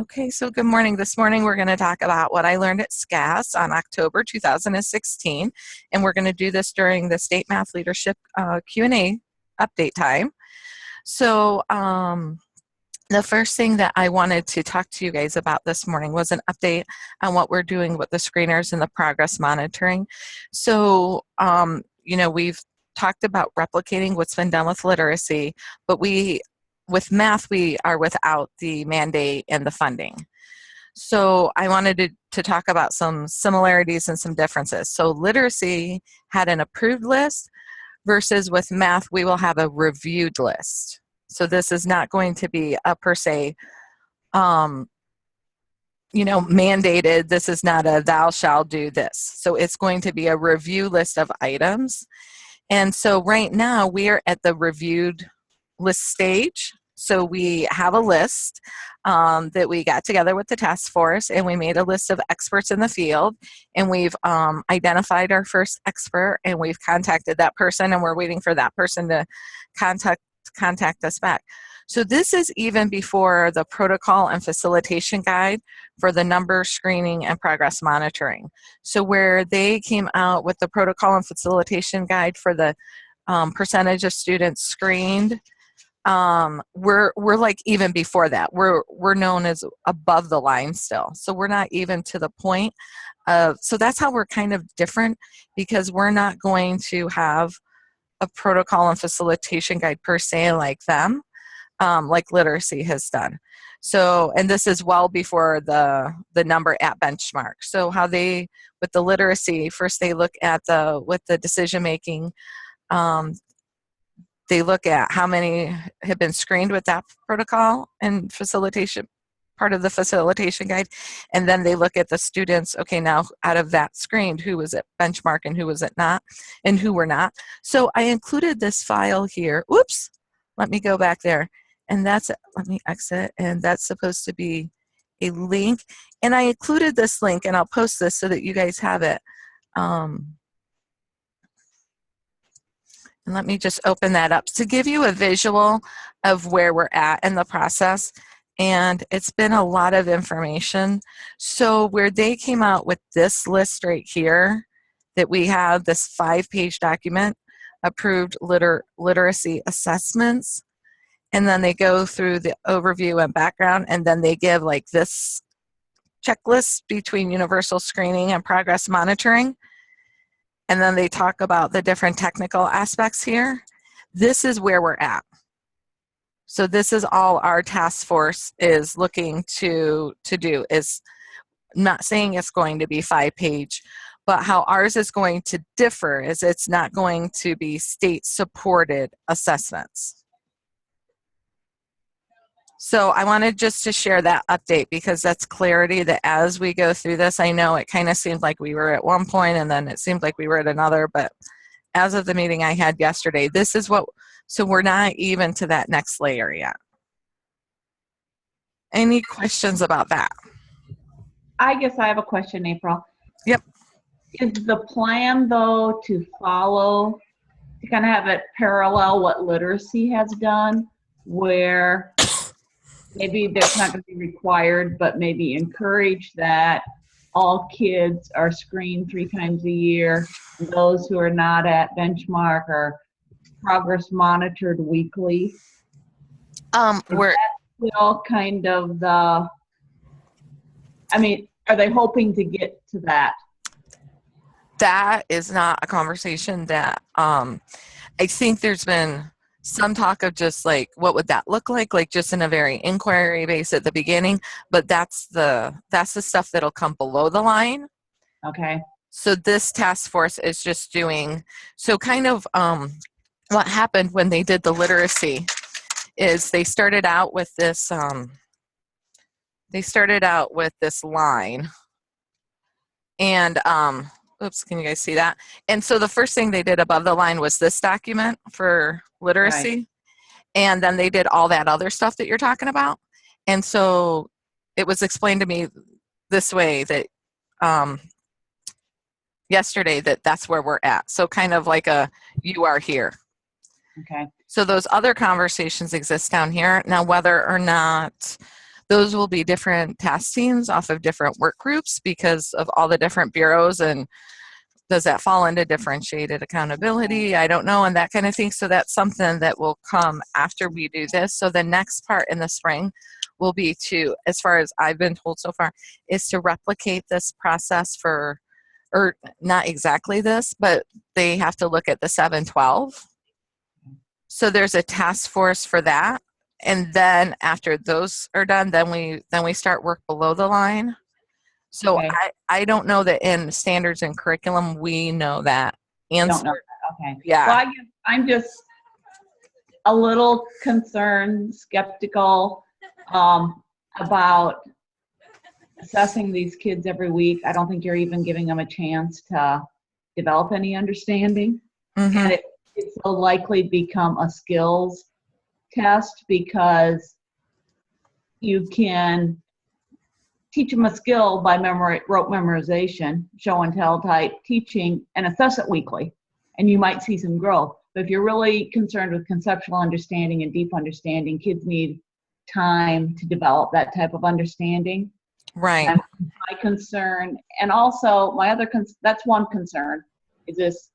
Okay, so good morning. This morning we're going to talk about what I learned at SCAS on October 2016, and we're going to do this during the State Math Leadership Q and A update time. So the first thing that I wanted to talk to you guys about this morning was an update on what we're doing with the screeners and the progress monitoring. So, we've talked about replicating what's been done with literacy, but with math, we are without the mandate and the funding. So I wanted to talk about some similarities and some differences. So literacy had an approved list versus with math, we will have a reviewed list. So this is not going to be a per se, mandated. This is not a thou shall do this. So it's going to be a review list of items. And so right now we are at the reviewed list stage. So we have a list that we got together with the task force, and we made a list of experts in the field, and we've identified our first expert, and we've contacted that person, and we're waiting for that person to contact us back. So this is even before the protocol and facilitation guide for the number screening and progress monitoring. So where they came out with the protocol and facilitation guide for the percentage of students screened, we're like even before that. We're known as above the line still. So we're not even to the point of, so that's how we're kind of different, because we're not going to have a protocol and facilitation guide per se like them, like literacy has done. So, and this is well before the number at benchmark. So how they, with the literacy, first they look at with the decision making, they look at how many have been screened with that protocol and facilitation, part of the facilitation guide, and then they look at the students, okay, now out of that screened, who was at benchmark and who was it not, and who were not. So I included this file here. Oops, let me go back there. And let me exit, and that's supposed to be a link. And I included this link, and I'll post this so that you guys have it. And let me just open that up to give you a visual of where we're at in the process. And it's been a lot of information. So where they came out with this list right here, that we have this 5-page document, approved literacy assessments, and then they go through the overview and background, and then they give like this checklist between universal screening and progress monitoring. And then they talk about the different technical aspects here. This is where we're at. So this is all our task force is looking to do. Is not saying it's going to be 5-page, but how ours is going to differ is it's not going to be state-supported assessments. So I wanted just to share that update, because that's clarity that as we go through this, I know it kind of seemed like we were at one point and then it seemed like we were at another, but as of the meeting I had yesterday, this is what, so we're not even to that next layer yet. Any questions about that? I guess I have a question, April. Yep. Is the plan, though, to follow, to kind of have it parallel what literacy has done, where maybe there's not going to be required, but maybe encourage that all kids are screened 3 times a year, and those who are not at benchmark are progress monitored weekly? We're still kind of the, I mean, are they hoping to get to that? That is not a conversation that I think there's been some talk of just like, what would that look like just in a very inquiry base at the beginning, but that's the stuff that'll come below the line. Okay. So this task force is just doing, so kind of what happened when they did the literacy is they started out with this line, and oops, can you guys see that? And so the first thing they did above the line was this document for literacy. Right. And then they did all that other stuff that you're talking about. And so it was explained to me this way that yesterday that's where we're at. So kind of like you are here. Okay. So those other conversations exist down here. Now, whether or not those will be different task teams off of different work groups because of all the different bureaus. And does that fall into differentiated accountability? I don't know, and that kind of thing. So that's something that will come after we do this. So the next part in the spring will be to, as far as I've been told so far, is to replicate this process for, or not exactly this, but they have to look at the 712. So there's a task force for that. And then after those are done, then we start work below the line. So Okay. I don't know that in standards and curriculum we know that Don't answer. know that. Okay. Yeah. Well, I'm just a little concerned, skeptical about assessing these kids every week. I don't think you're even giving them a chance to develop any understanding. Mm-hmm. And it will likely become a skills test because you can teach them a skill by rote memorization, show and tell type teaching, and assess it weekly. And you might see some growth. But if you're really concerned with conceptual understanding and deep understanding, kids need time to develop that type of understanding. Right. And my concern, and also my other, that's one concern, is this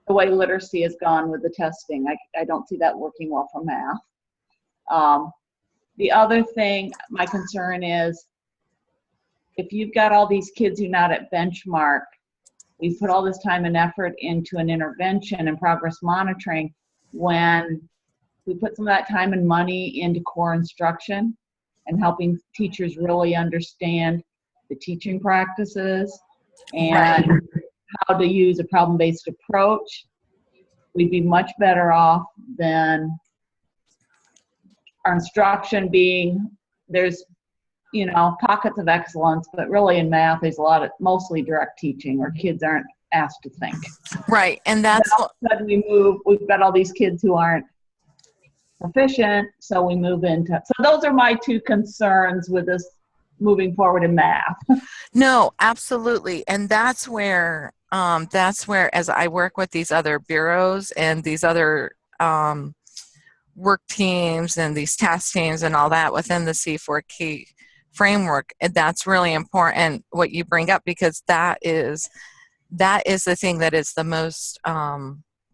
the way literacy has gone with the testing. I don't see that working well for math. The other thing, my concern is, if you've got all these kids who are not at benchmark, we put all this time and effort into an intervention and progress monitoring. When we put some of that time and money into core instruction and helping teachers really understand the teaching practices and Right. how to use a problem-based approach, we'd be much better off than our instruction being, there's pockets of excellence, but really in math, there's a lot of mostly direct teaching where kids aren't asked to think. Right. And that's all of a sudden we've got all these kids who aren't proficient, so we move into, so those are my two concerns with this moving forward in math. no, absolutely. And that's where as I work with these other bureaus and these other work teams and these task teams and all that within the C4K framework, and that's really important what you bring up, because that is the thing that is the most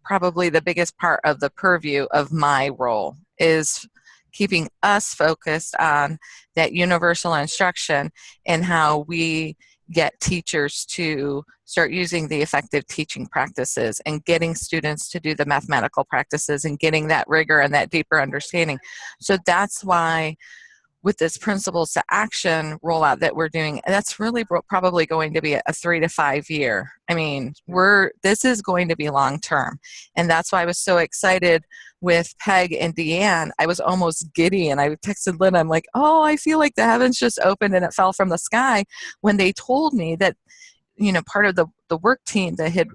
probably the biggest part of the purview of my role, is keeping us focused on that universal instruction and how we get teachers to start using the effective teaching practices and getting students to do the mathematical practices and getting that rigor and that deeper understanding. So that's why with this principles to action rollout that we're doing, that's really probably going to be a 3 to 5 year. I mean, this is going to be long term. And that's why I was so excited with Peg and Deanne. I was almost giddy, and I texted Lynn, I'm like, oh, I feel like the heavens just opened and it fell from the sky when they told me that, part of the work team that had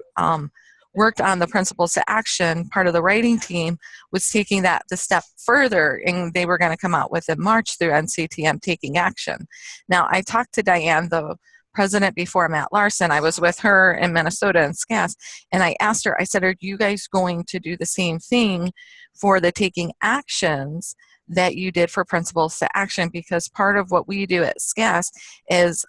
worked on the principles to action, part of the writing team was taking that the step further, and they were going to come out with in March through NCTM Taking Action. Now, I talked to Diane, the president before Matt Larson. I was with her in Minnesota and SCAS, and I asked her, I said, are you guys going to do the same thing for the taking actions that you did for principles to action? Because part of what we do at SCAS is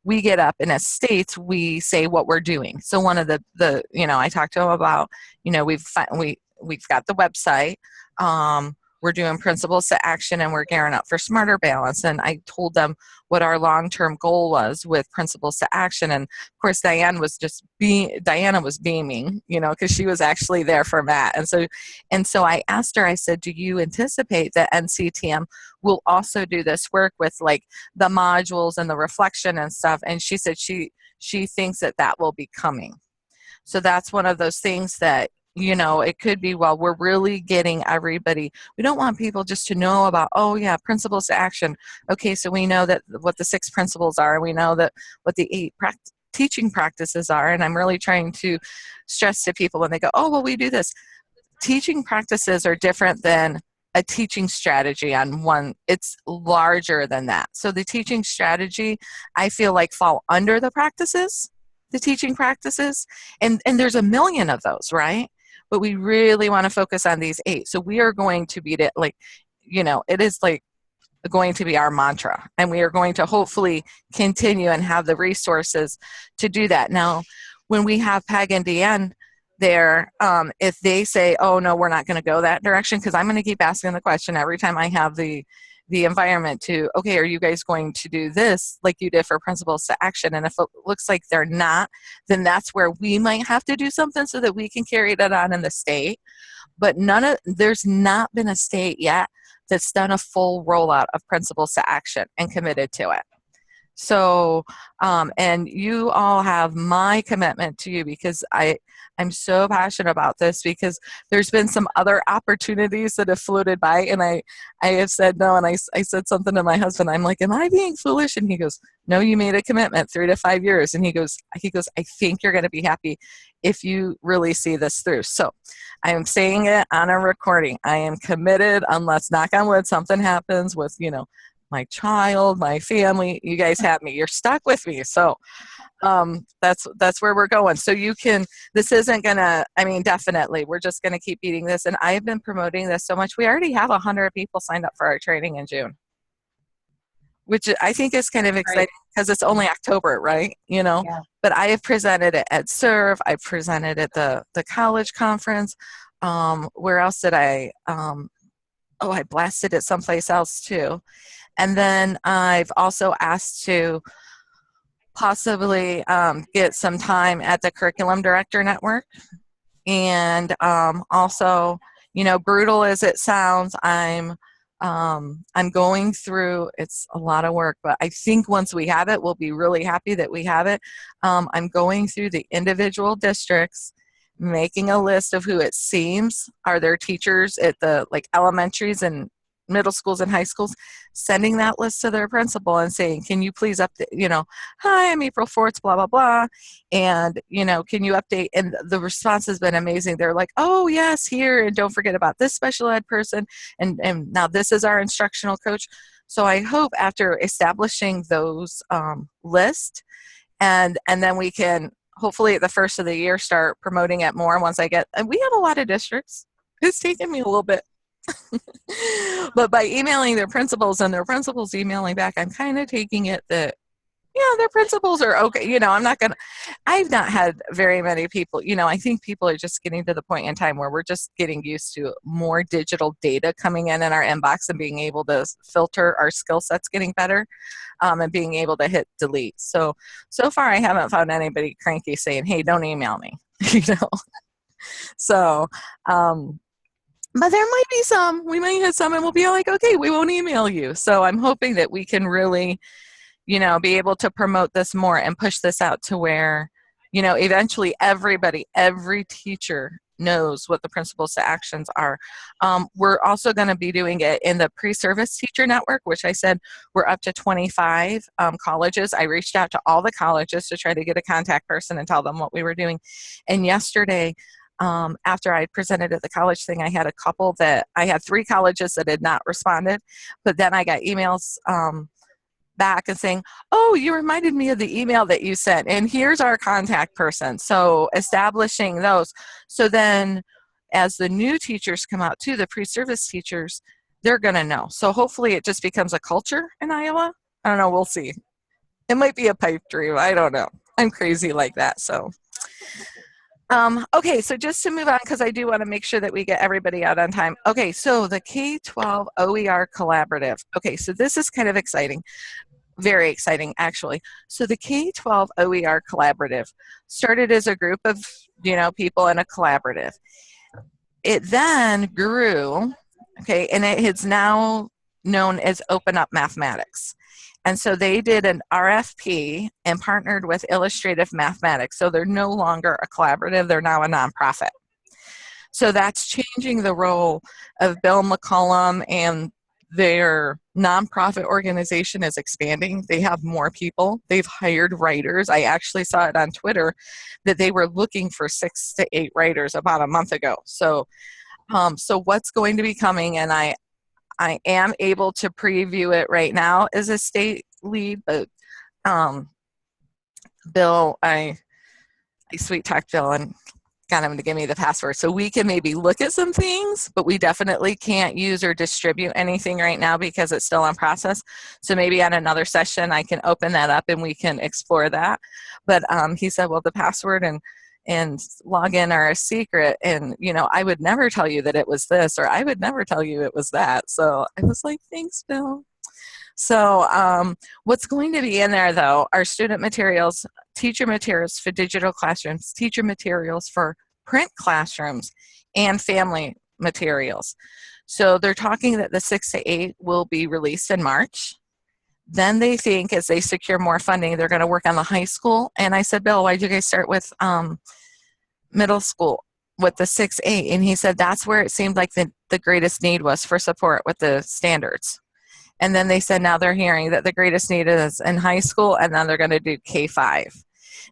we get up, and as states we say what we're doing. So one of the I talked to them about, we've got the website, we're doing principles to action, and we're gearing up for smarter balance. And I told them what our long-term goal was with principles to action. And of course, Diana was beaming, because she was actually there for Matt. And so I asked her, I said, do you anticipate that NCTM will also do this work with like the modules and the reflection and stuff? And she said she thinks that will be coming. So that's one of those things that, it could be, well, we're really getting everybody. We don't want people just to know about, oh yeah, principles to action. Okay, so we know that what the 6 principles are, and we know that what the 8 teaching practices are. And I'm really trying to stress to people when they go, oh, well, we do this. Teaching practices are different than a teaching strategy on one. It's larger than that. So the teaching strategy, I feel like, fall under the practices, the teaching practices, and there's a million of those, right? But we really want to focus on these 8. So we are going to beat it, like, it is like going to be our mantra. And we are going to hopefully continue and have the resources to do that. Now, when we have PEG and DN there, if they say, oh, no, we're not going to go that direction, because I'm going to keep asking the question every time I have the environment to, okay, are you guys going to do this like you did for principles to action? And if it looks like they're not, then that's where we might have to do something so that we can carry that on in the state. But there's not been a state yet that's done a full rollout of principles to action and committed to it. So, and you all have my commitment to you, because I'm so passionate about this, because there's been some other opportunities that have floated by, and I have said no, and I said something to my husband. I'm like, am I being foolish? And he goes, no, you made a commitment 3 to 5 years. And he goes, I think you're going to be happy if you really see this through. So I am saying it on a recording. I am committed, unless, knock on wood, something happens with, my child, my family. You guys have me. You're stuck with me. So that's where we're going. So this isn't gonna, definitely, we're just gonna keep beating this. And I've been promoting this so much. We already have 100 people signed up for our training in June, which I think is kind of exciting, because it's only October, right? Yeah. But I have presented it at SERV. I've presented at the college conference. Where else did I blasted it someplace else too. And then I've also asked to possibly get some time at the Curriculum Director Network. And also, brutal as it sounds, I'm going through, it's a lot of work, but I think once we have it, we'll be really happy that we have it. I'm going through the individual districts, making a list of who it seems are their teachers at the elementaries and middle schools and high schools, sending that list to their principal and saying, can you please update, hi, I'm April 4th, blah, blah, blah. And, can you update? And the response has been amazing. They're like, oh, yes, here. And don't forget about this special ed person. And now this is our instructional coach. So I hope after establishing those lists, and then we can hopefully at the first of the year start promoting it more once and we have a lot of districts. It's taken me a little bit. But by emailing their principals and their principals emailing back, I'm kind of taking it that, their principals are okay. I've not had very many people, I think people are just getting to the point in time where we're just getting used to more digital data coming in our inbox and being able to filter our skill sets getting better, and being able to hit delete. So far I haven't found anybody cranky saying, hey, don't email me, So, but there might be some, we might hit some and we'll be like, okay, we won't email you. So I'm hoping that we can really, be able to promote this more and push this out to where, eventually every teacher knows what the principles to actions are. We're also going to be doing it in the pre-service teacher network, which I said we're up to 25 colleges. I reached out to all the colleges to try to get a contact person and tell them what we were doing. And yesterday, after I presented at the college thing, I had 3 colleges that had not responded, but then I got emails back and saying, oh, you reminded me of the email that you sent, and here's our contact person. So establishing those. So then as the new teachers come out too, the pre-service teachers, they're going to know. So hopefully it just becomes a culture in Iowa. I don't know. We'll see. It might be a pipe dream. I don't know. I'm crazy like that. So okay, so just to move on, because I do want to make sure that we get everybody out on time. Okay, so the K-12 OER Collaborative. Okay, so this is kind of exciting. Very exciting, actually. So the K-12 OER Collaborative started as a group of, people in a collaborative. It then grew, okay, and it is now known as Open Up Mathematics. And so they did an RFP and partnered with Illustrative Mathematics. So they're no longer a collaborative, they're now a nonprofit. So that's changing the role of Bill McCollum, and their nonprofit organization is expanding. They have more people. They've hired writers. I actually saw it on Twitter that they were looking for 6 to 8 writers about a month ago. So what's going to be coming, and I am able to preview it right now as a state lead, but Bill, I sweet talked Bill, and got him to give me the password. So we can maybe look at some things, but we definitely can't use or distribute anything right now because it's still in process. So maybe on another session, I can open that up and we can explore that. But he said, well, the password and login are a secret. And, you know, I would never tell you that it was this, or I would never tell you it was that. So I was like, thanks, Bill. So what's going to be in there, though, are student materials, teacher materials for digital classrooms, teacher materials for print classrooms, and family materials. So they're talking that the 6 to 8 will be released in March. Then they think as they secure more funding, they're going to work on the high school. And I said, Bill, why did you guys start with middle school with the 6-8? And he said that's where it seemed like the greatest need was for support with the standards. And then they said now they're hearing that the greatest need is in high school, and then they're going to do K-5.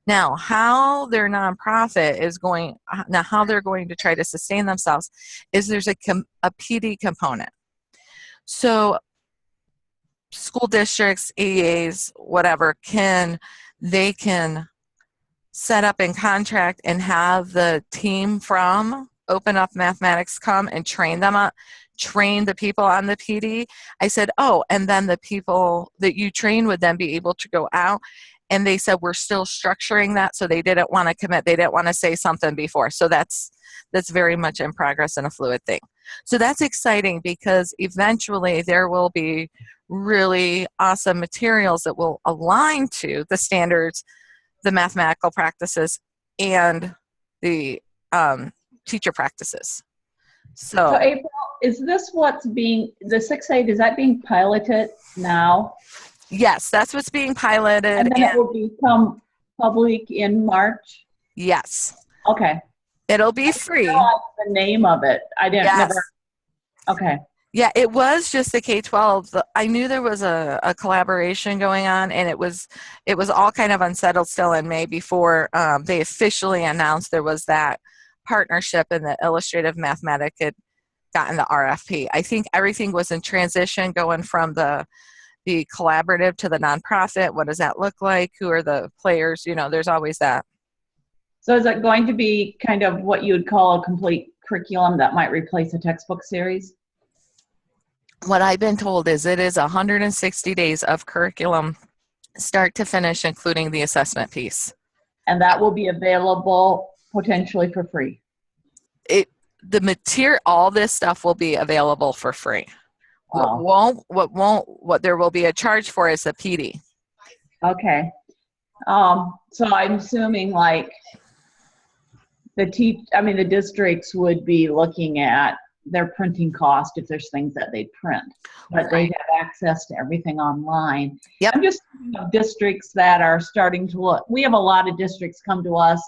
Now, how their nonprofit is going, now how they're going to try to sustain themselves is there's a PD component. So school districts, EAs, whatever, they can set up and contract and have the team from Open Up Mathematics come and train the people on the PD. I said, oh, and then the people that you train would then be able to go out. And they said, we're still structuring that. So they didn't want to commit. They didn't want to say something before. So that's very much in progress and a fluid thing. So that's exciting because eventually there will be really awesome materials that will align to the standards, the mathematical practices, and the teacher practices. So April, is this what's being, the 6-8, is that being piloted now? Yes, that's what's being piloted. And then it will become public in March? Yes. Okay. It'll be free. The name of it. I didn't never. Okay. Yeah, it was just the K-12. I knew there was a collaboration going on, and it was all kind of unsettled still in May before they officially announced there was that partnership and the illustrative mathematics had gotten the RFP. I think everything was in transition going from the collaborative to the nonprofit. What does that look like? Who are the players? You know, there's always that. So is it going to be kind of what you would call a complete curriculum that might replace a textbook series? What I've been told is it is 160 days of curriculum, start to finish, including the assessment piece. And that will be available potentially for free? All this stuff will be available for free. Wow. What there will be a charge for is the PD. Okay. So I'm assuming like the districts would be looking at their printing cost if there's things that they print, but they have access to everything online. Yep. I'm just thinking of districts that are starting to look. We have a lot of districts come to us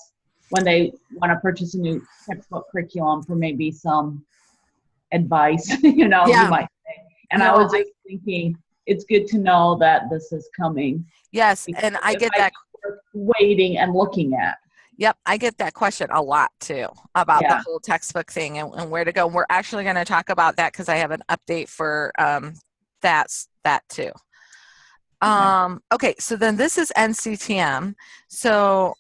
when they want to purchase a new textbook curriculum for maybe some advice, you might say. And I was just thinking, it's good to know that this is coming. Yes, and I get that. Waiting and looking at. Yep, I get that question a lot too about the whole textbook thing and where to go. And we're actually going to talk about that because I have an update for that too. Okay, so then this is NCTM. So,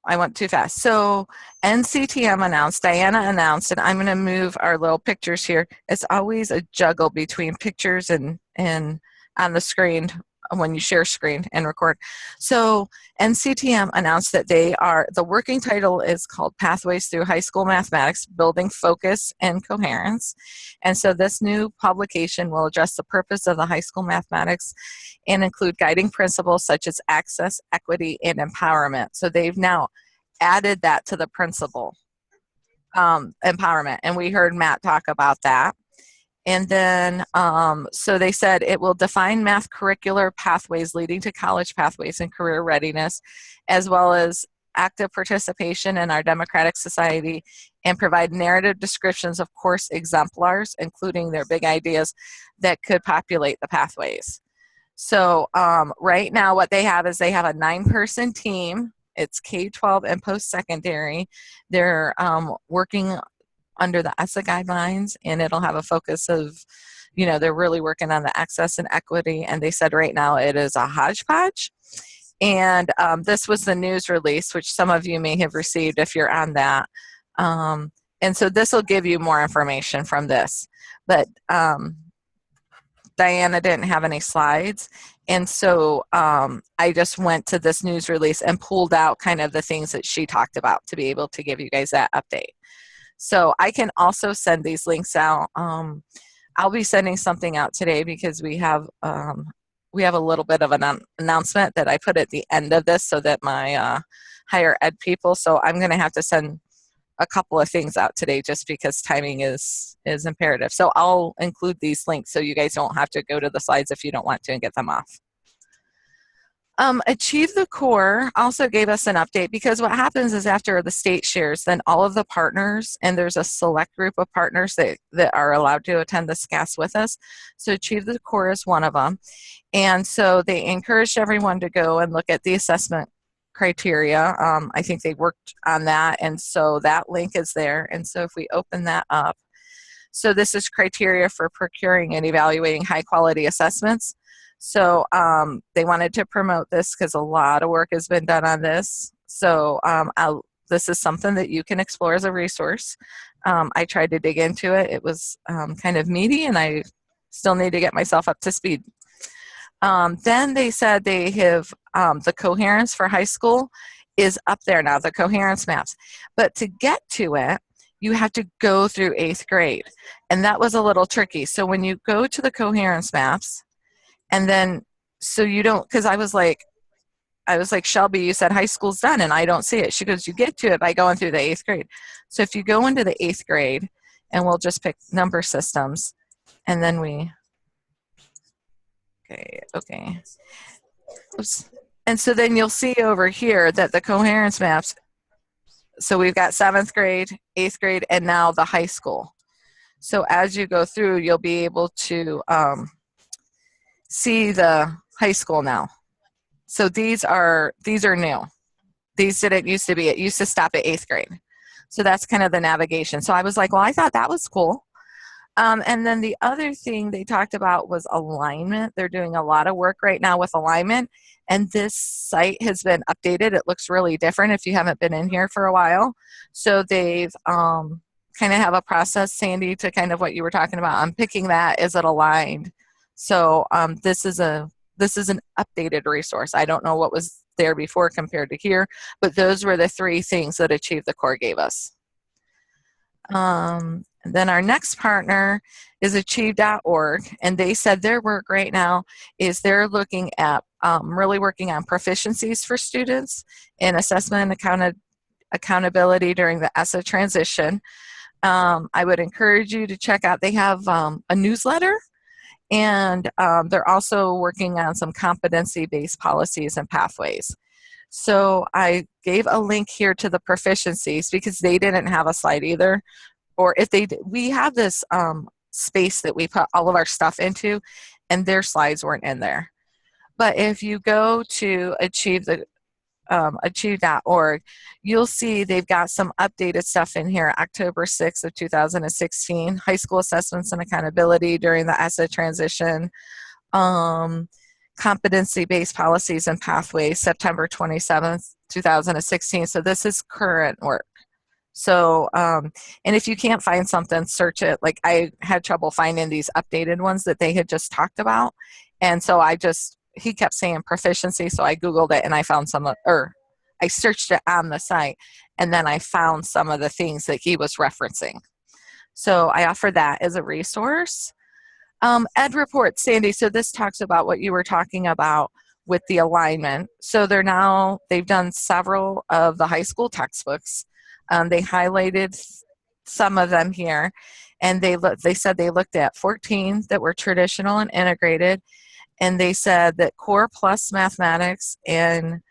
I went too fast. So NCTM announced, Diana announced, and I'm going to move our little pictures here. It's always a juggle between pictures and on the screen when you share screen and record. So NCTM announced that the working title is called Pathways Through High School Mathematics, Building Focus and Coherence. And so this new publication will address the purpose of the high school mathematics and include guiding principles such as access, equity, and empowerment. So they've now added that to the principle, empowerment. And we heard Matt talk about that. And then, so they said it will define math curricular pathways leading to college pathways and career readiness, as well as active participation in our democratic society, and provide narrative descriptions of course exemplars, including their big ideas that could populate the pathways. So right now what they have is they have a 9-person team. It's K-12 and post-secondary. They're working under the ESSA guidelines, and it'll have a focus of, they're really working on the access and equity. And they said right now it is a hodgepodge. And this was the news release, which some of you may have received if you're on that. And so this will give you more information from this. But Diana didn't have any slides. And so I just went to this news release and pulled out kind of the things that she talked about to be able to give you guys that update. So I can also send these links out. I'll be sending something out today because we have a little bit of an announcement that I put at the end of this so that my higher ed people, so I'm going to have to send a couple of things out today just because timing is imperative. So I'll include these links so you guys don't have to go to the slides if you don't want to and get them off. Achieve the Core also gave us an update because what happens is after the state shares, then all of the partners, and there's a select group of partners that are allowed to attend the SCAS with us. So Achieve the Core is one of them. And so they encouraged everyone to go and look at the assessment criteria. I think they worked on that, and so that link is there. And so if we open that up, so this is criteria for procuring and evaluating high quality assessments. So they wanted to promote this because a lot of work has been done on this. So this is something that you can explore as a resource. I tried to dig into it. It was kind of meaty, and I still need to get myself up to speed. Then they said they have the coherence for high school is up there now, the coherence maps. But to get to it, you have to go through 8th grade. And that was a little tricky. So when you go to the coherence maps, and then, so you don't, because I was like, Shelby, you said high school's done, and I don't see it. She goes, you get to it by going through the 8th grade. So if you go into the 8th grade, and we'll just pick number systems, and then okay. Oops. And so then you'll see over here that the coherence maps, so we've got 7th grade, 8th grade, and now the high school. So as you go through, you'll be able to see the high school now. So these are new. These didn't used to be. It used to stop at 8th grade. So that's kind of the navigation. So I was like, well, I thought that was cool. And then the other thing they talked about was alignment. They're doing a lot of work right now with alignment. And this site has been updated. It looks really different if you haven't been in here for a while. So they've kind of have a process, Sandy, to kind of what you were talking about. I'm picking that. Is it aligned? So this is an updated resource. I don't know what was there before compared to here, but those were the 3 things that Achieve the Core gave us. Then our next partner is achieve.org, and they said their work right now is they're looking at really working on proficiencies for students in assessment and accountability during the ESSA transition. I would encourage you to check out, they have a newsletter, and they're also working on some competency-based policies and pathways. So I gave a link here to the proficiencies because they didn't have a slide either. Or if they did, we have this space that we put all of our stuff into, and their slides weren't in there. But if you go to achieve.org, you'll see they've got some updated stuff in here. October 6th of 2016, high school assessments and accountability during the ESSA transition. Competency-based policies and pathways, September 27th, 2016. So this is current work. So, and if you can't find something, search it. Like I had trouble finding these updated ones that they had just talked about. And so he kept saying proficiency. So I Googled it and I found I searched it on the site, and then I found some of the things that he was referencing. So I offer that as a resource. Ed Report, Sandy, so this talks about what you were talking about with the alignment. So they've done several of the high school textbooks. They highlighted some of them here, and they said they looked at 14 that were traditional and integrated, and they said that Core Plus Mathematics and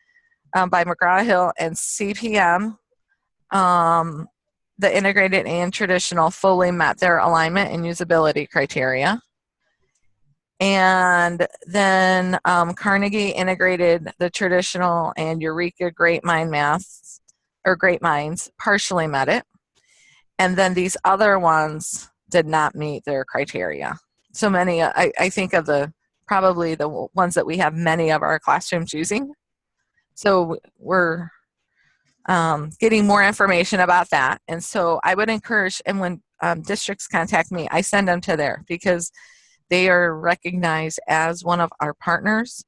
by McGraw-Hill and CPM, the integrated and traditional fully met their alignment and usability criteria. And then Carnegie integrated the traditional, and Eureka Great Minds partially met it. And then these other ones did not meet their criteria. So many, I think of probably the ones that we have many of our classrooms using. So we're getting more information about that. And so I would encourage, and when districts contact me, I send them to there because they are recognized as one of our partners.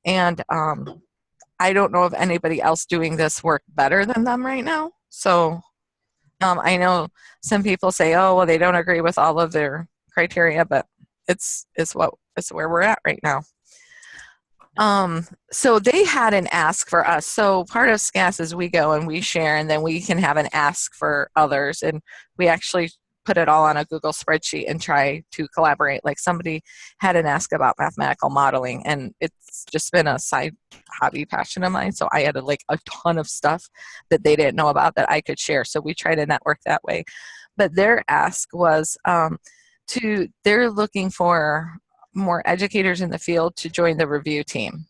And I don't know of anybody else doing this work better than them right now. So I know some people say, oh, well, they don't agree with all of their criteria, but it's where we're at right now. So they had an ask for us. So part of SCAS is we go and we share, and then we can have an ask for others. And we actually put it all on a Google spreadsheet and try to collaborate. Like somebody had an ask about mathematical modeling, and it's just been a side hobby passion of mine. So I had like a ton of stuff that they didn't know about that I could share. So we try to network that way. But their ask was they're looking for more educators in the field to join the review team.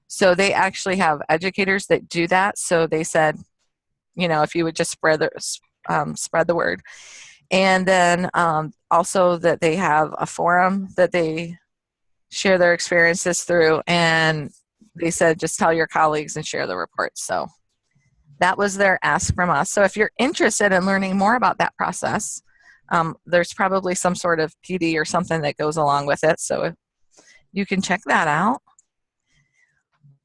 So they actually have educators that do that. So they said, if you would just spread the word. And then also that they have a forum that they share their experiences through. And they said, just tell your colleagues and share the reports. So that was their ask from us. So if you're interested in learning more about that process, there's probably some sort of PD or something that goes along with it. So you can check that out.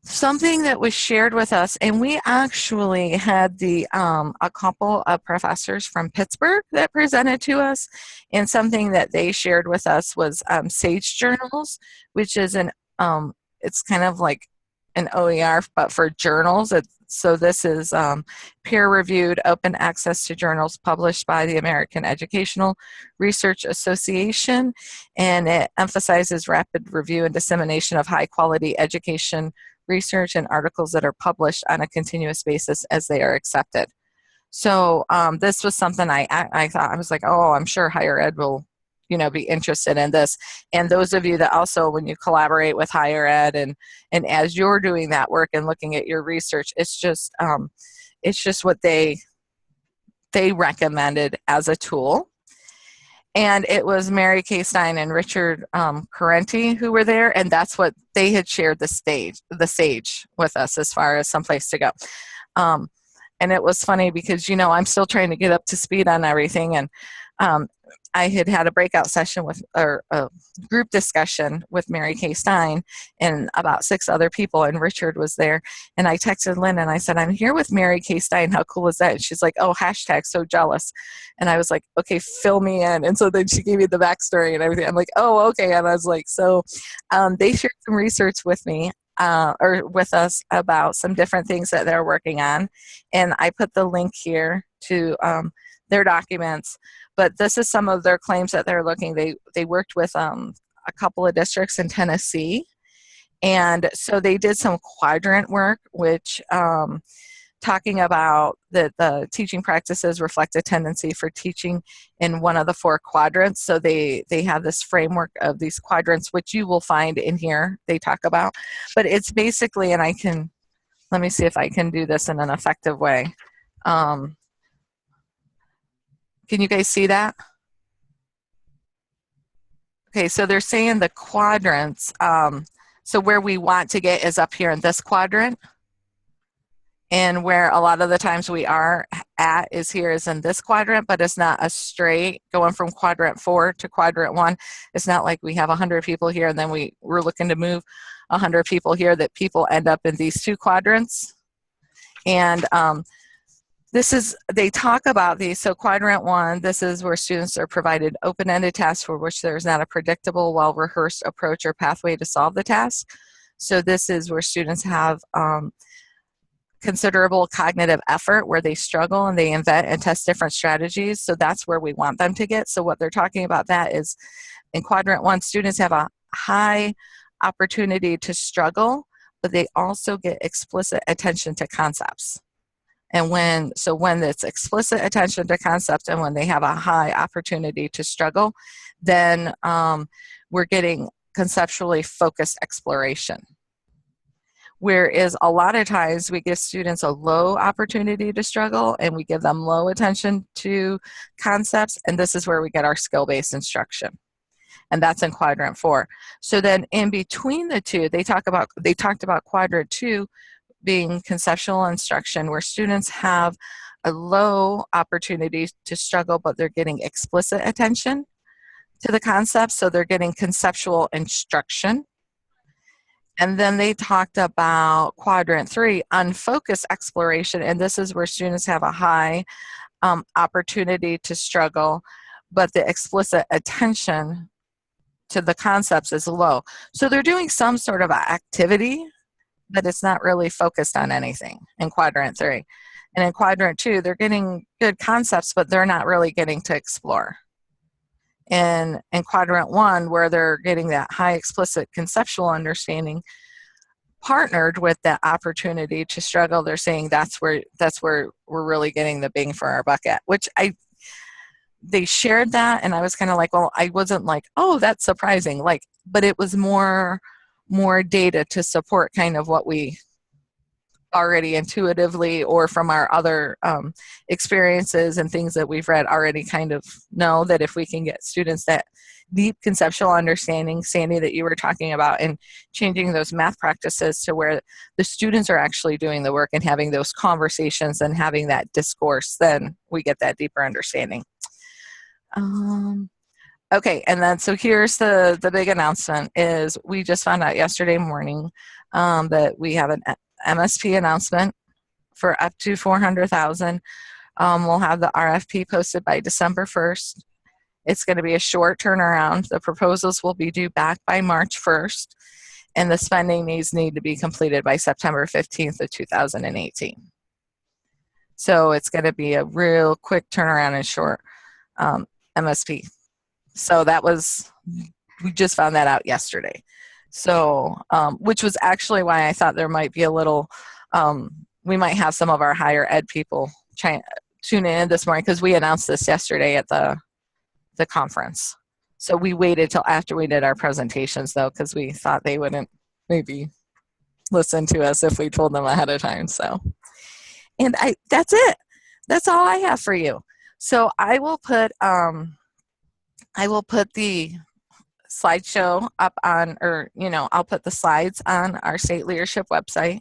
Something that was shared with us, and we actually had a couple of professors from Pittsburgh that presented to us, and something that they shared with us was SAGE journals, which is it's kind of like an OER, but for journals. So this is peer-reviewed, open access to journals published by the American Educational Research Association, and it emphasizes rapid review and dissemination of high-quality education research and articles that are published on a continuous basis as they are accepted. So this was something I thought, I was like, oh, I'm sure higher ed will be interested in this. And those of you that also, when you collaborate with higher ed and as you're doing that work and looking at your research, it's just what they recommended as a tool. And it was Mary K. Stein and Richard Carenti who were there, and that's what they had shared the SAGE with us as far as someplace to go. And it was funny because, I'm still trying to get up to speed on everything, and I had a breakout session or a group discussion with Mary K. Stein and about 6 other people, and Richard was there. And I texted Lynn and I said, I'm here with Mary K. Stein. How cool is that? And she's like, oh, hashtag so jealous. And I was like, okay, fill me in. And so then she gave me the backstory and everything. I'm like, oh, okay. And I was like, so they shared some research with me. Or with us about some different things that they're working on. And I put the link here to their documents. But this is some of their claims that they're looking. They worked with a couple of districts in Tennessee. And so they did some quadrant work, which talking about that the teaching practices reflect a tendency for teaching in one of the 4 quadrants. So they have this framework of these quadrants, which you will find in here, they talk about. But it's basically, and let me see if I can do this in an effective way. Can you guys see that? Okay, so they're saying the quadrants, so where we want to get is up here in this quadrant. And where a lot of the times we are at is in this quadrant, but it's not a straight going from quadrant 4 to quadrant 1. It's not like we have 100 people here and then we're looking to move 100 people here, that people end up in these 2 quadrants. And they talk about these. So quadrant 1, this is where students are provided open-ended tasks for which there is not a predictable, well-rehearsed approach or pathway to solve the task. So this is where students have considerable cognitive effort, where they struggle and they invent and test different strategies. So that's where we want them to get. So what they're talking about that is in quadrant 1, students have a high opportunity to struggle, but they also get explicit attention to concepts. And when it's explicit attention to concepts and when they have a high opportunity to struggle, then we're getting conceptually focused exploration. Whereas a lot of times we give students a low opportunity to struggle and we give them low attention to concepts, and this is where we get our skill-based instruction. And that's in quadrant 4. So then in between the two, they talked about quadrant 2, being conceptual instruction, where students have a low opportunity to struggle, but they're getting explicit attention to the concepts, so they're getting conceptual instruction. And then they talked about quadrant 3, unfocused exploration, and this is where students have a high opportunity to struggle, but the explicit attention to the concepts is low. So they're doing some sort of activity, but it's not really focused on anything in quadrant 3. And in quadrant 2, they're getting good concepts, but they're not really getting to explore. And in quadrant 1, where they're getting that high explicit conceptual understanding, partnered with that opportunity to struggle, they're saying that's where we're really getting the bang for our buck at, which they shared that, and I was kind of like, well, I wasn't like, oh, that's surprising, like, but it was more data to support kind of what we already intuitively, or from our other experiences and things that we've read, already kind of know that if we can get students that deep conceptual understanding, Sandy, that you were talking about, and changing those math practices to where the students are actually doing the work and having those conversations and having that discourse, then we get that deeper understanding. Okay, and then so here's the big announcement is we just found out yesterday morning that we have an MSP announcement for up to $400,000. We'll have the RFP posted by December 1st. It's going to be a short turnaround. The proposals will be due back by March 1st, and the spending needs need to be completed by September 15th of 2018. So it's going to be a real quick turnaround and short MSP. So that was, we just found that out yesterday. So, which was actually why I thought there might be a little, we might have some of our higher ed people tune in this morning, because we announced this yesterday at the conference. So we waited till after we did our presentations, though, because we thought they wouldn't maybe listen to us if we told them ahead of time. So, and that's it. That's all I have for you. So I will put the slideshow up on, or, I'll put the slides on our state leadership website,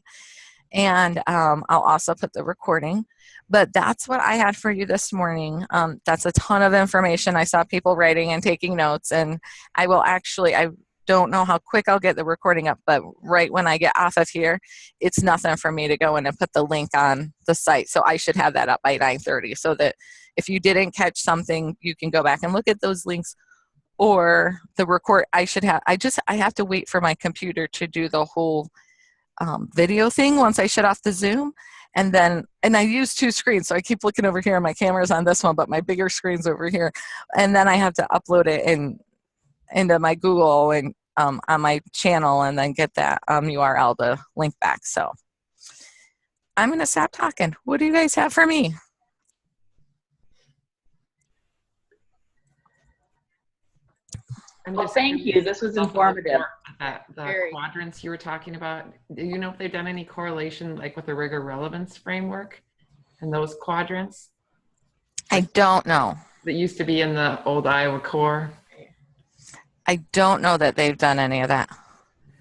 and I'll also put the recording. But that's what I had for you this morning. That's a ton of information. I saw people writing and taking notes, and I don't know how quick I'll get the recording up, but right when I get off of here, it's nothing for me to go in and put the link on the site. So I should have that up by 9:30, so that if you didn't catch something, you can go back and look at those links, or the record. I have to wait for my computer to do the whole video thing once I shut off the Zoom. And I use 2 screens, so I keep looking over here, and my camera's on this one, but my bigger screen's over here. And then I have to upload it into my Google and on my channel, and then get that URL to link back. So I'm going to stop talking. What do you guys have for me? Well, thank you. This was informative. The quadrants you were talking about, do you know if they've done any correlation, like with the rigor relevance framework and those quadrants? I don't know. That used to be in the old Iowa core. I don't know that they've done any of that.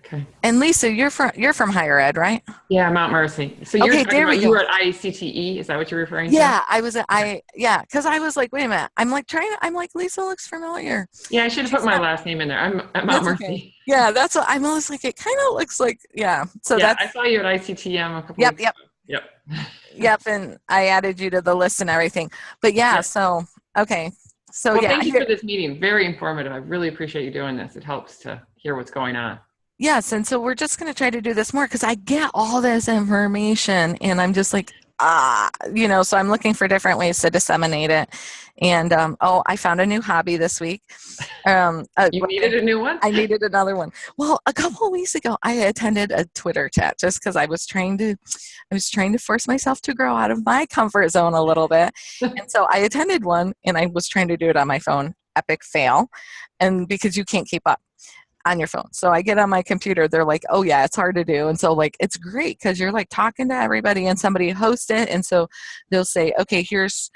Okay. And Lisa, you're from higher ed, right? Yeah, Mount Mercy. So you're okay, talking about, you were at ICTE, is that what you're referring to? Yeah, I was because I was like, wait a minute. I'm like, Lisa looks familiar. Yeah, I should have put my last name in there. I'm at Mount Mercy. Okay. Yeah, that's what I was like, it kind of looks like, yeah. So yeah, I saw you at ICTM a couple weeks ago. Yep. Yep, and I added you to the list and everything. But yeah, so, okay. So well, yeah. Thank you for this meeting. Very informative. I really appreciate you doing this. It helps to hear what's going on. Yes, and so we're just going to try to do this more, because I get all this information, and I'm just like, so I'm looking for different ways to disseminate it. And, I found a new hobby this week. You needed a new one? I needed another one. Well, a couple of weeks ago, I attended a Twitter chat just because I was trying to force myself to grow out of my comfort zone a little bit. And so I attended one, and I was trying to do it on my phone. Epic fail. And because you can't keep up on your phone. So I get on my computer, they're like, oh yeah, it's hard to do. And so like, it's great because you're like talking to everybody, and somebody hosts it. And so they'll say, okay, here's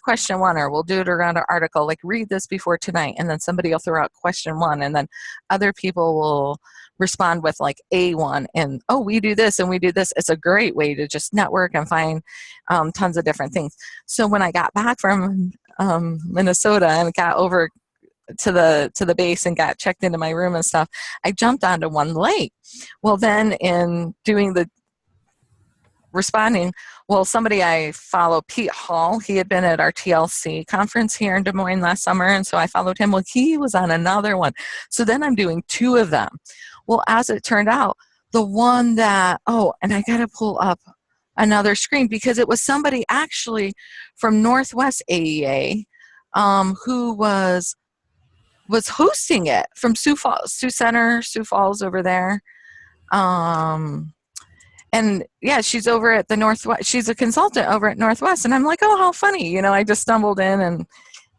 question 1, or we'll do it around an article, like read this before tonight. And then somebody will throw out question 1, and then other people will respond with like A1 and, oh, we do this and we do this. It's a great way to just network and find tons of different things. So when I got back from Minnesota and got over to the base and got checked into my room and stuff, I jumped onto one late. Well, then in doing the responding, well, somebody I follow, Pete Hall, he had been at our TLC conference here in Des Moines last summer, and so I followed him. Well, he was on another one. So then I'm doing two of them. Well, as it turned out, the one that, oh, and I got to pull up another screen because it was somebody actually from Northwest AEA who was hosting it from Sioux Falls over there. And yeah, she's over at the Northwest. She's a consultant over at Northwest, and I'm like, oh, how funny! You know, I just stumbled in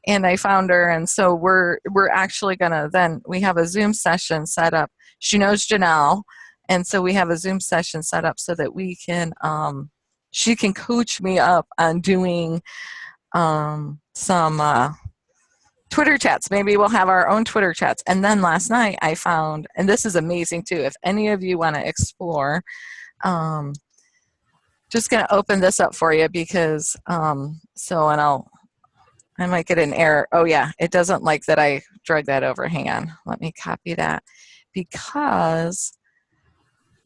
and I found her, and so we're actually gonna then we have a Zoom session set up. She knows Janelle, and so we have a Zoom session set up so that we can she can coach me up on doing some Twitter chats. Maybe we'll have our own Twitter chats. And then last night I found, and this is amazing too, if any of you want to explore. Just going to open this up for you because I might get an error. Oh yeah, it doesn't like that I drug that over. Hang on, let me copy that because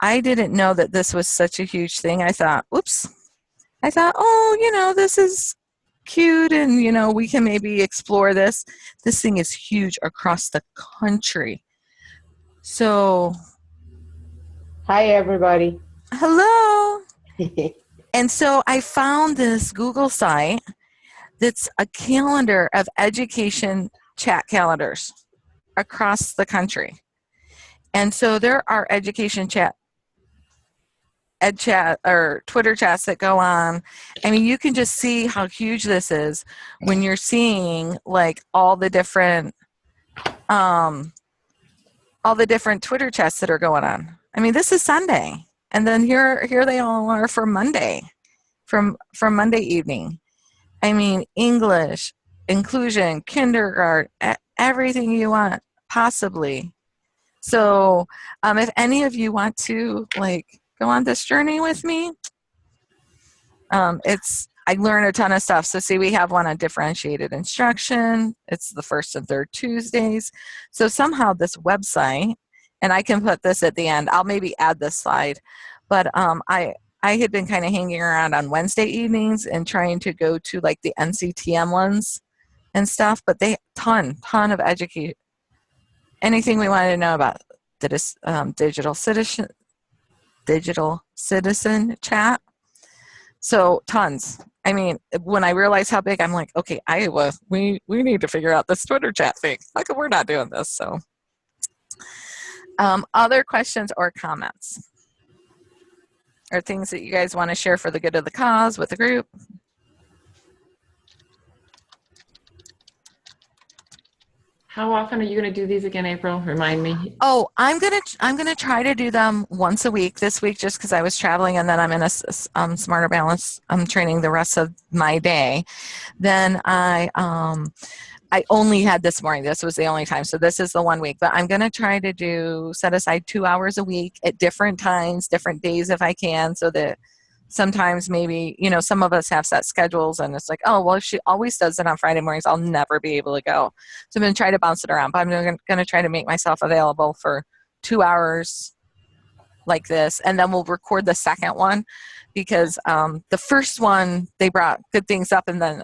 I didn't know that this was such a huge thing. I thought, oh, you know, this is cute and, you know, we can maybe explore this. This thing is huge across the country. So. Hi, everybody. Hello. And so I found this Google site that's a calendar of education chat calendars across the country. And so there are education ed chat or Twitter chats that go on. I mean, you can just see how huge this is when you're seeing like all the different Twitter chats that are going on. I mean, this is Sunday. And then here they all are for Monday, from Monday evening. I mean, English, inclusion, kindergarten, everything you want, possibly. So if any of you want to like go on this journey with me, I learn a ton of stuff. So see, we have one on differentiated instruction. It's the first and third Tuesdays. So somehow this website, and I can put this at the end. I'll maybe add this slide. But I had been kind of hanging around on Wednesday evenings and trying to go to like the NCTM ones and stuff. But they ton of education. Anything we wanted to know about digital citizen chat. So tons. I mean, when I realized how big, I'm like, okay, Iowa, we need to figure out this Twitter chat thing. How come we're not doing this? So. Other questions or comments or things that you guys want to share for the good of the cause with the group? How often are you going to do these again, April? Remind me. Oh, I'm gonna try to do them once a week this week just because I was traveling and then I'm in a Smarter Balance training the rest of my day. Then I only had this morning. This was the only time. So this is the 1 week. But I'm going to try to set aside 2 hours a week at different times, different days if I can, so that sometimes maybe, you know, some of us have set schedules and it's like, oh, well, if she always does it on Friday mornings, I'll never be able to go. So I'm going to try to bounce it around. But I'm going to try to make myself available for 2 hours like this. And then we'll record the second one because the first one, they brought good things up and then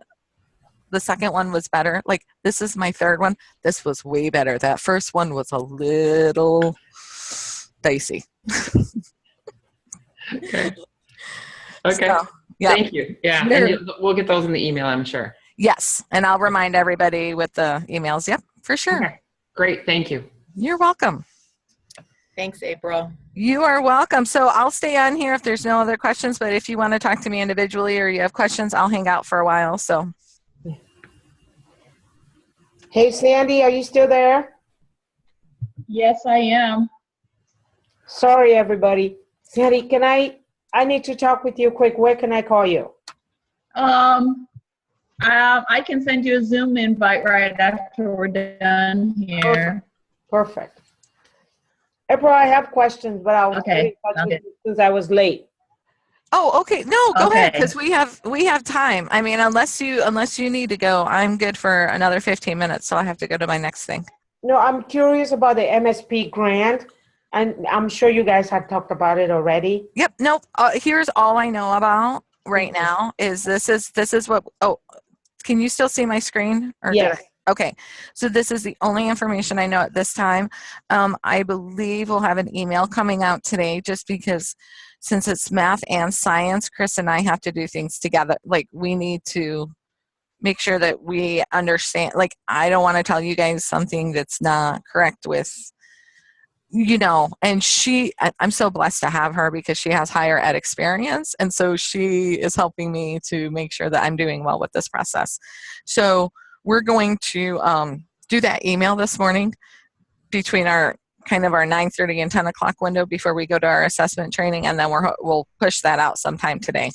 the second one was better. Like, this is my third one. This was way better. That first one was a little dicey. Okay. So, yeah. Thank you. Yeah. And we'll get those in the email, I'm sure. Yes. And I'll remind everybody with the emails. Yep, for sure. Okay. Great. Thank you. You're welcome. Thanks, April. You are welcome. So I'll stay on here if there's no other questions, but if you want to talk to me individually or you have questions, I'll hang out for a while. So. Hey, Sandy, are you still there? Yes, I am. Sorry, everybody. Sandy, I need to talk with you quick. Where can I call you? I can send you a Zoom invite right after we're done here. Perfect. April, I have questions, but I'll get in Okay, touch sounds with good. you since I was late. Oh, okay. No, go ahead, Okay. because we have time. I mean, unless you need to go, I'm good for another 15 minutes, so I have to go to my next thing. No, I'm curious about the MSP grant, and I'm sure you guys had talked about it already. Yep. Nope. Here's all I know about right Mhm. now is this is what. Oh, can you still see my screen, or did Yes. I? Okay. So this is the only information I know at this time. I believe we'll have an email coming out today, just because since it's math and science, Chris and I have to do things together. Like, we need to make sure that we understand. Like, I don't want to tell you guys something that's not correct with, and I'm so blessed to have her because she has higher ed experience, and so she is helping me to make sure that I'm doing well with this process. So we're going to do that email this morning between our 9:30 and 10 o'clock window before we go to our assessment training, and then we'll push that out sometime today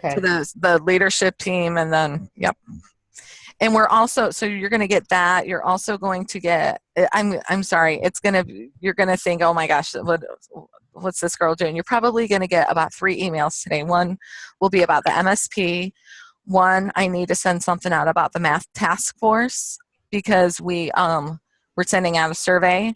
to Okay. the leadership team. And then, yep. And we're also, so you're going to get that. You're also going to get, I'm sorry, you're going to think, oh my gosh, what's this girl doing? You're probably going to get about 3 emails today. One will be about the MSP. One, I need to send something out about the math task force, because we're sending out a survey.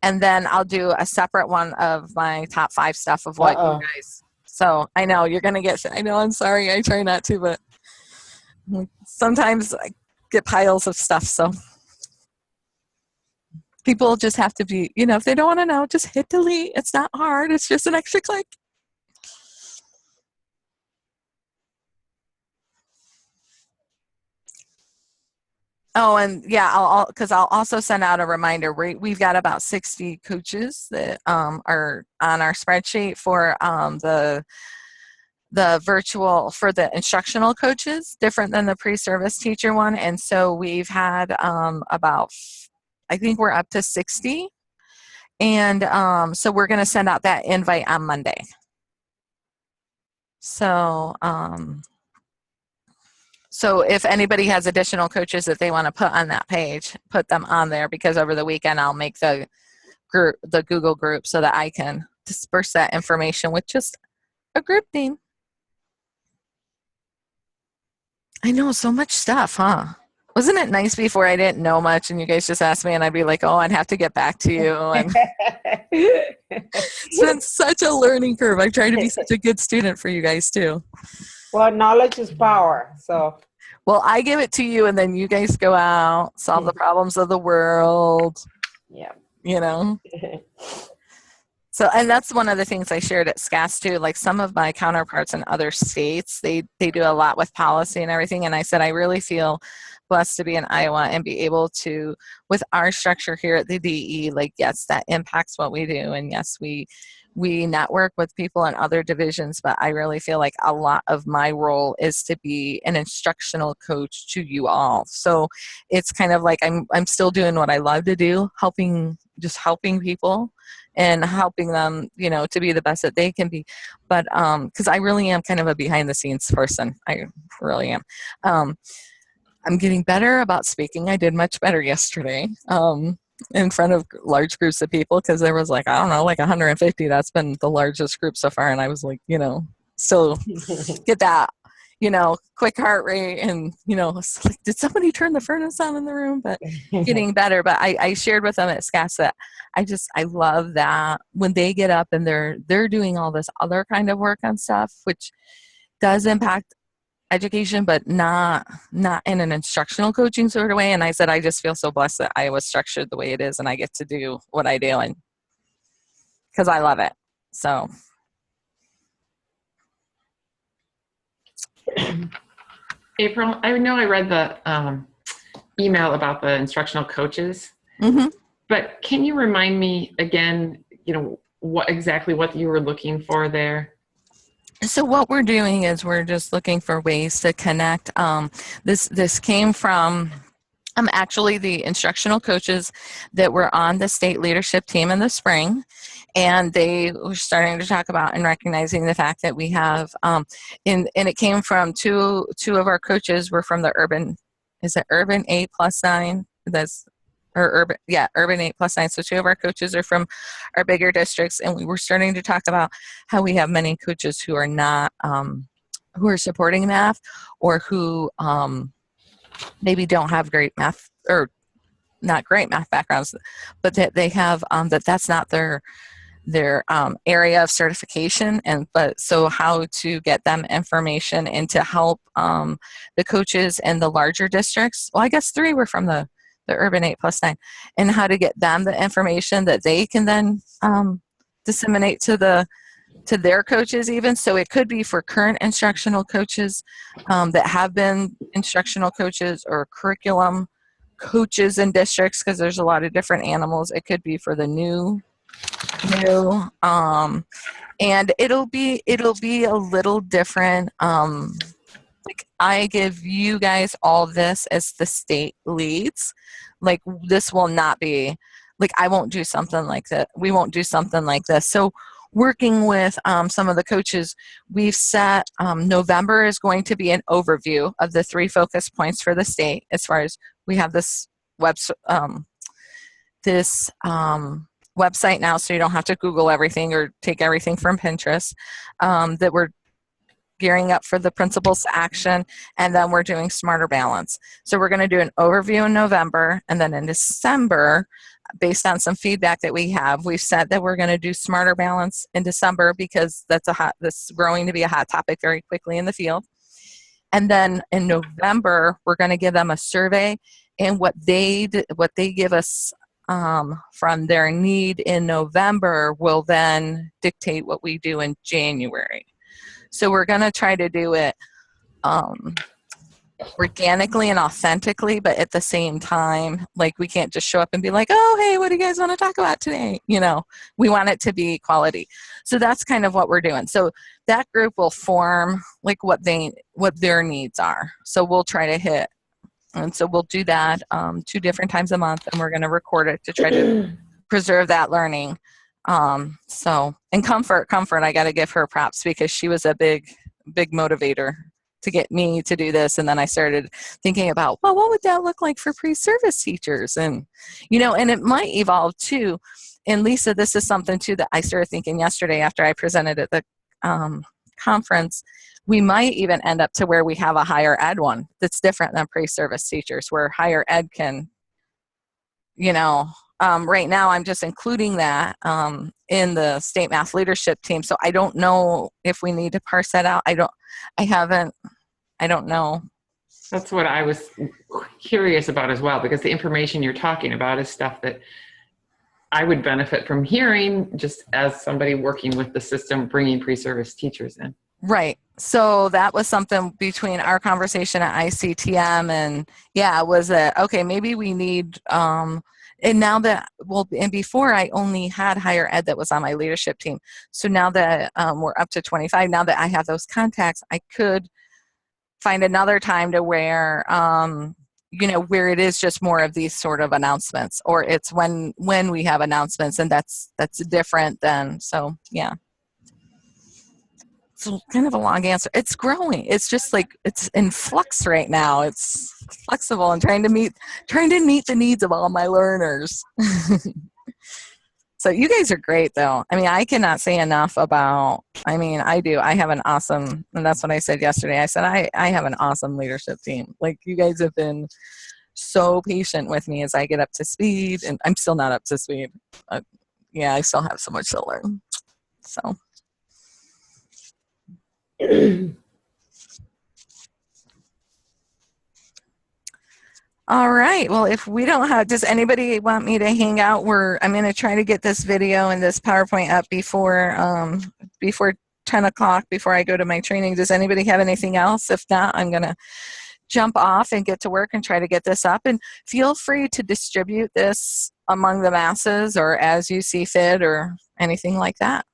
And then I'll do a separate one of my top 5 stuff of what you Uh-oh. guys, so I know you're going to get, I know, I'm sorry, I try not to, but sometimes I get piles of stuff. So people just have to be, if they don't want to know, just hit delete. It's not hard. It's just an extra click. Oh, and yeah, I'll also send out a reminder. We've got about 60 coaches that are on our spreadsheet for the virtual, for the instructional coaches, different than the pre-service teacher one. And so we've had I think we're up to 60. And so we're going to send out that invite on Monday. So if anybody has additional coaches that they want to put on that page, put them on there, because over the weekend I'll make the Google group so that I can disperse that information with just a group name. I know, so much stuff, huh? Wasn't it nice before I didn't know much and you guys just asked me and I'd be like, oh, I'd have to get back to you. And it's been such a learning curve. I try to be such a good student for you guys too. Well, knowledge is power. So. Well, I give it to you and then you guys go out, solve the problems of the world. Yeah. So, and that's one of the things I shared at SCAS too. Like, some of my counterparts in other states, they do a lot with policy and everything. And I said, I really feel blessed to be in Iowa and be able to, with our structure here at the DE, like, yes, that impacts what we do. And yes, we network with people in other divisions, but I really feel like a lot of my role is to be an instructional coach to you all. So it's kind of like I'm still doing what I love to do, helping people and helping them, to be the best that they can be. But because I really am kind of a behind the scenes person. I really am. I'm getting better about speaking. I did much better yesterday in front of large groups of people, because there was like 150. That's been the largest group so far. And I was like, still get that, quick heart rate, and, it's like, did somebody turn the furnace on in the room? But getting better. But I shared with them at SCAS that I love that when they get up and they're doing all this other kind of work on stuff, which does impact education, but not in an instructional coaching sort of way. And I said, I just feel so blessed that I was structured the way it is, and I get to do what I do, and because I love it. So April, I know I read the email about the instructional coaches, but can you remind me again, what you were looking for there? So what we're doing is we're just looking for ways to connect. This came from actually the instructional coaches that were on the state leadership team in the spring, and they were starting to talk about and recognizing the fact that we have, and it came from two of our coaches were from the urban 8+9. That's urban 8+9. So 2 of our coaches are from our bigger districts, and we were starting to talk about how we have many coaches who are not, who are supporting math, or who maybe don't have great math, or not great math backgrounds, but that they have, that's not their area of certification. But so how to get them information and to help the coaches in the larger districts. Well, I guess 3 were from the urban 8+9, and how to get them the information that they can then disseminate to their coaches even. So it could be for current instructional coaches that have been instructional coaches or curriculum coaches in districts, because there's a lot of different animals. It could be for the new, and it'll be a little different. Like, I give you guys all this as the state leads. Like, this will not be, like, I won't do something like that. We won't do something like this. So working with some of the coaches, we've set November is going to be an overview of the 3 focus points for the state. As far as we have this website now, so you don't have to Google everything or take everything from Pinterest, that we're gearing up for the principles to action, and then we're doing Smarter Balance. So we're going to do an overview in November, and then in December, based on some feedback that we have, we've said that we're going to do Smarter Balance in December, because that's growing to be a hot topic very quickly in the field. And then in November, we're going to give them a survey, and what they give us from their need in November will then dictate what we do in January. So we're going to try to do it organically and authentically, but at the same time, like, we can't just show up and be like, oh, hey, what do you guys want to talk about today? We want it to be quality. So that's kind of what we're doing. So that group will form like what their needs are. So we'll try to hit. And so we'll do that 2 different times a month, and we're going to record it to try to preserve that learning. And Comfort, I got to give her props, because she was a big motivator to get me to do this. And then I started thinking about, well, what would that look like for pre-service teachers? And, and it might evolve too. And Lisa, this is something too that I started thinking yesterday after I presented at the conference. We might even end up to where we have a higher ed one that's different than pre-service teachers, where higher ed can, right now I'm just including that in the state math leadership team. So I don't know if we need to parse that out. I don't know. That's what I was curious about as well, because the information you're talking about is stuff that I would benefit from hearing, just as somebody working with the system, bringing pre-service teachers in. Right. So that was something between our conversation at ICTM, and was that, okay, maybe we need, and now that, and before I only had higher ed that was on my leadership team. So now that we're up to 25, now that I have those contacts, I could find another time to where, where it is just more of these sort of announcements, or it's when we have announcements, and that's different than, so yeah. It's kind of a long answer. It's growing. It's just like, it's in flux right now. It's flexible and trying to meet the needs of all my learners. So you guys are great though. I mean, I cannot say enough about, I do. I have an awesome, and that's what I said yesterday. I said, I have an awesome leadership team. Like, you guys have been so patient with me as I get up to speed, and I'm still not up to speed. I still have so much to learn. So. All right. Well, if we don't have, does anybody want me to hang out? I'm going to try to get this video and this PowerPoint up before 10 o'clock, before I go to my training. Does anybody have anything else? If not, I'm going to jump off and get to work and try to get this up. And feel free to distribute this among the masses, or as you see fit, or anything like that.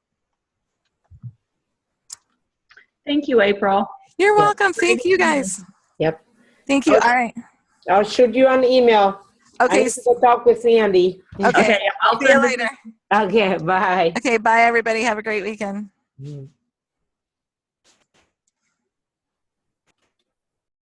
Thank you, April. You're welcome. Thank you, guys. Yep. Thank you. All right. I'll shoot you an email. Okay. I need to go talk with Sandy. Okay. I'll see you later. Okay, bye. Okay. Bye, everybody. Have a great weekend. Mm.